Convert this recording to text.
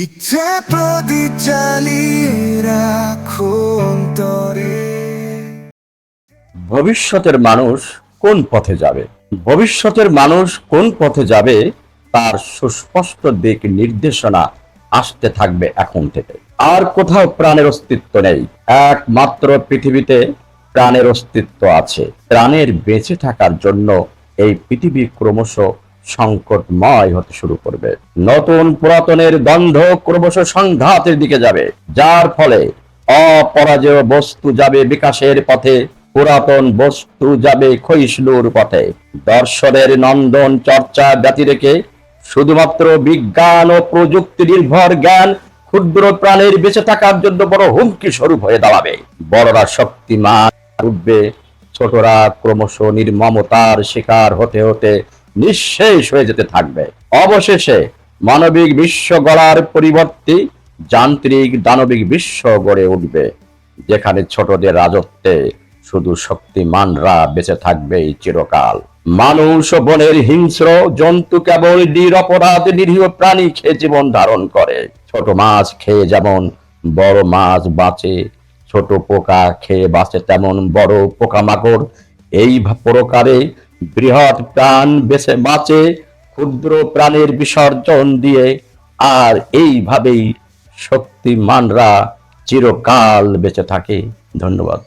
ইচ্ছে প্রদীপ জ্বালিয়ে রাখো অন্তরে। ভবিষ্যতের মানুষ কোন পথে যাবে? ভবিষ্যতের মানুষ কোন পথে যাবে তার সুস্পষ্ট দিক নির্দেশনা আসতে থাকবে এখন থেকে। আর কোথাও প্রাণের অস্তিত্ব নেই, একমাত্র পৃথিবীতে প্রাণের অস্তিত্ব আছে। প্রাণের বেঁচে থাকার জন্য এই পৃথিবী ক্রমশ সংকটময় হতে শুরু করবে। নতুন পুরাতনের গন্ধ ক্রমশ সংঘাতের দিকে যাবে, যার ফলে অপরাজেয় বস্তু যাবে বিকাশের পথে, পুরাতন বস্তু যাবে ক্ষয়িষ্ণুর পথে। দর্শনের নন্দন চর্চা ব্যতি রেখে শুধুমাত্র বিজ্ঞান ও প্রযুক্তি নির্ভর জ্ঞান ক্ষুদ্র প্রাণের বেঁচে থাকার জন্য বড় হুমকি স্বরূপ হয়ে দাঁড়াবে। বড়রা শক্তিমান উঠবে, ছোটরা ক্রমশ নির্মমতার শিকার হতে হতে নিঃশেষ হয়ে যেতে থাকবে। অবশেষে মানবিক বিশ্ব গড়ার পরিবর্তে যান্ত্রিক দানবিক বিশ্ব গড়ে উঠবে, যেখানে ছোটদের রাজত্বে শুধু শক্তিমানরা বেঁচে থাকবে চিরকাল। মানুষ ও বনের হিংস্র জন্তু কেবল নিরপরাধ নিরীহ প্রাণী খেয়ে জীবন ধারণ করে। ছোট মাছ খেয়ে যেমন বড় মাছ বাঁচে, ছোট পোকা খেয়ে বাঁচে তেমন বড় পোকামাকড় এই প্রকারে বৃহৎ প্রাণ বেঁচে বাঁচে ক্ষুদ্র প্রাণের বিসর্জন দিয়ে। আর এইভাবেই শক্তিমানরা চিরকাল বেঁচে থাকে। ধন্যবাদ।